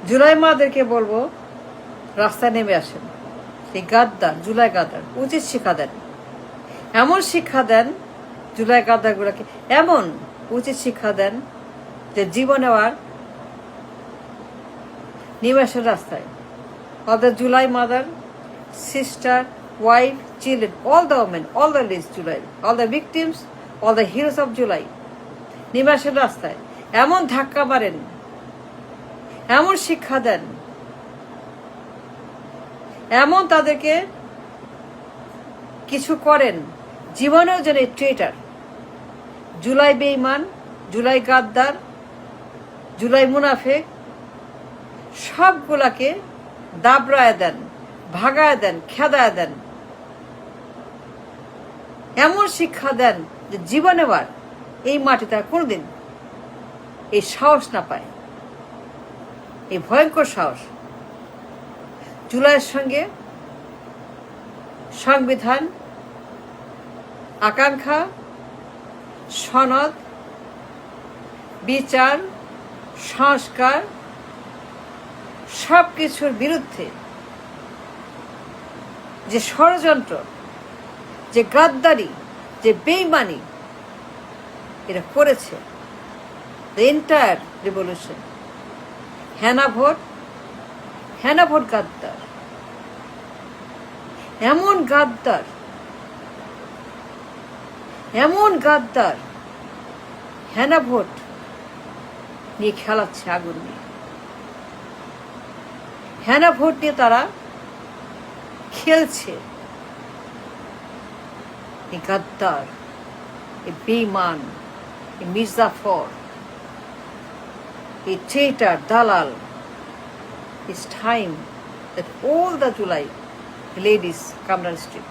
জুলাই মাদেরকে বলবো রাস্তায় নেমে আসেন। এই গাদ্দার, জুলাই গাদ্দার উচিত শিক্ষা দেন, এমন শিক্ষা দেন জুলাই গাদ্দারগুলোকে, এমন উচিত শিক্ষা দেন যে জীবনে আর নেমে আসেন রাস্তায়। All the July mother, sister, wife, children, all the women, all the ladies July, all the victims, all the heroes of July. নেমে আসেন রাস্তায়, এমন ধাক্কা মারেন, এমন শিক্ষা দেন, এমন তাদেরকে কিছু করেন জীবনেও যেন ট্রেটার, জুলাই বেঈমান, জুলাই গাদ্দার, জুলাই মুনাফেক সবগুলাকে দাবড়ায় দেন, ভাগায় দেন, খেদায় দেন, এমন শিক্ষা দেন যে জীবনে আর এই মাটিতে আর কোনোদিন এই সাহস না পায়, এই ভয়ঙ্কর সাহস। জুলাইয়ের সঙ্গে সংবিধান, আকাঙ্ক্ষা, সনদ, বিচার, সংস্কার সবকিছুর বিরুদ্ধে যে ষড়যন্ত্র, যে গাদ্দারি, যে বেইমানি এরা করেছে, দ্য এন্টায়ার রিভলিউশন, হেনা ভোট গাদ্দার, এমন গাদ্দার, এমন গাদ্দার হেনা ভোট নিয়ে খেলাচ্ছে আগুন নিয়ে। হেনা ভোট নিয়ে তারা খেলছে। এই গাদ্দার, এই বেঈমান, এই মির্জাফর, এই ট্রেটার, দালাল, it's time that all the July ladies come down the street.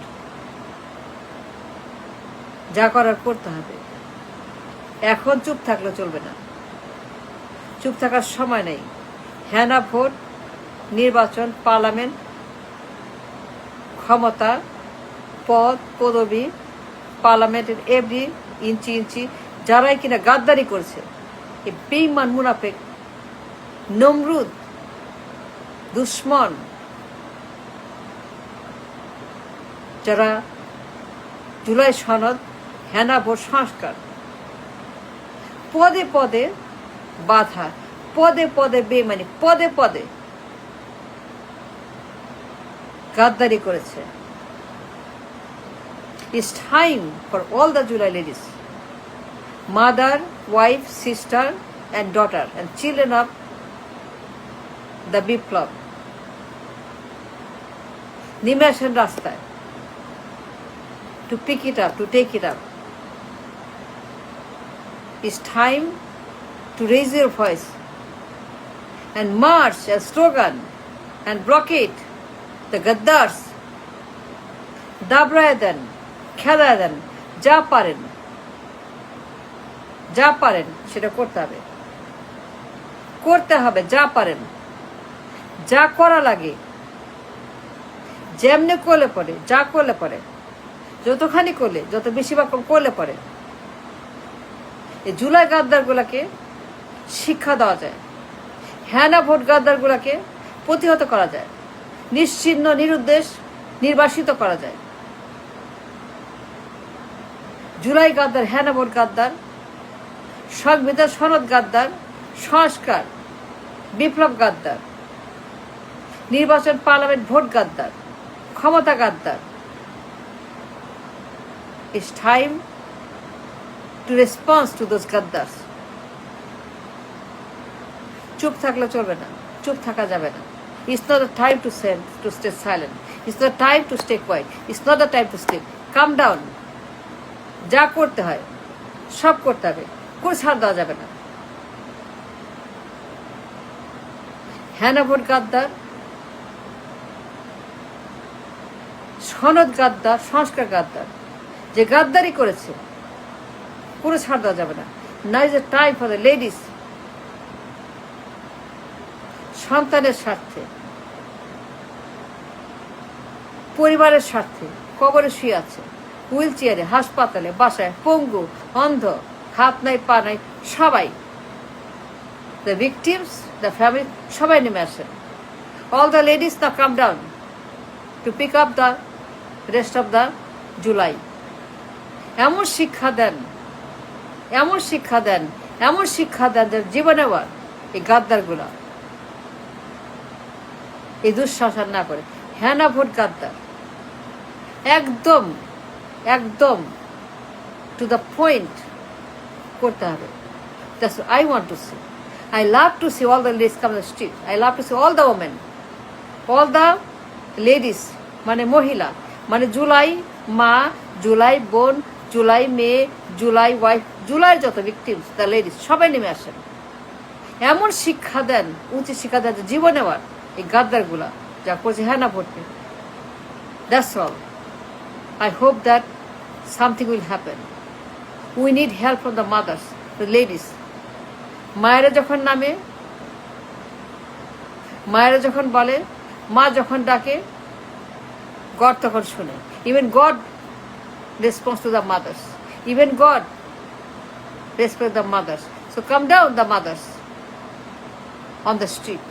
যা করার করতে হবে। এখন চুপ থাকলে চলবে না, চুপ থাকার সময় নেই। হেনা ভোট, নির্বাচন, পার্লামেন্ট, ক্ষমতা, পদ, পদবি, পার্লামেন্টের এভরি ইঞ্চি যারাই কিনা গাদ্দারি করছে, এই বেঈমান মুনাফেক, নমরুদ, দুশ্মন, যারা জুলাই সনদ, হেনা ভোট, সংস্কার পদে পদে বাধা, পদে পদে বেমানি, পদে পদে গাদ্দারি করেছে। It's time for all the July ladies, mother, wife, sister and daughter and children of the বিপ্লব, নেমে আসেন রাস্তায় to pick it up, to take it up. It's time to raise your voice and march and slogan and blockade the gaddars. দাবড়ায় দেন, খেদায় দেন, যা পারেন সেটা করতে হবে, যা পারেন, যা করা লাগে, যেমনি করলে পরে, যা করলে পরে, যতখানি করলে, যত বেশিরভাগ করলে পরে এই জুলাই গাদ্দারগুলাকে শিক্ষা দেওয়া যায়, হেনা ভোট গাদ্দারগুলাকে প্রতিহত করা যায়, নিশ্চিহ্ন নিরুদ্দেশ নির্বাসিত করা যায়। জুলাই গাদ্দার, হেনা ভোট গাদ্দার, সংবিধান সনদ গাদ্দার, সংস্কার বিপ্লব গাদ্দার, নির্বাচন পার্লামেন্ট ভোট গাদ্দার, ক্ষমতা গাদ্দার। It's time to respond to those gaddars. চুপ থাকলে চলবে না, চুপ থাকা যাবে না। It's not the time to stay silent. It's not the time to stay quiet. It's not the time to sleep. Calm down. যা করতে হয় সব করতে হবে, কোনো ছাড় দেওয়া যাবে না। হেনা ভোট গাদ্দার, সনদ গাদ্দার, সংস্কার গাদ্দার, যে গাদ্দারি করেছে কোনো ছাড় দেওয়া যাবে না। Now is the time for the ladies, সন্তানের স্বার্থে, পরিবারের স্বার্থে, কবরে শুয়ে আছে, হুইল চেয়ারে, হাসপাতালে, বাসায়, পঙ্গু, অন্ধ, হাত নাই পা নাই, সবাই, the victims দ্য ফ্যামিলি সবাই নেমে আসেন। All the ladies now come down to pick up the rest of the July. এমন শিক্ষা দেন, এমন শিক্ষা দেন, এমন শিক্ষা দেন যে জীবনে আবার এই গাদ্দারগুলা এই দুঃশাসন না করে। হ্যাঁ না ভোট গাদ্দার, একদম একদম টু দ্য পয়েন্ট করতে হবে। That's what I want to see. I love to see all the ladies come on the street. I love to see all the women, all the ladies, মানে মহিলা, মানে জুলাই মা, জুলাই বোন, জুলাই মেয়ে, জুলাই ওয়াইফ, জুলাইয়ের যত ভিকটিমস, দ্য লেডিস সবাই নেমে আসেন। এমন শিক্ষা দেন, উচিত শিক্ষা দেন যে জীবনে আবার এই গাদ্দারগুলা যা করছে হ্যাঁ না ভোট নেই। That's all. I hope that something will happen. We need help from the mothers, the ladies. মায়েরা যখন নামে, মায়েরা যখন বলে, মা যখন ডাকে, গড তখন শুনে। Even God response to the mothers, even God respect the mothers. So come down the mothers on the street.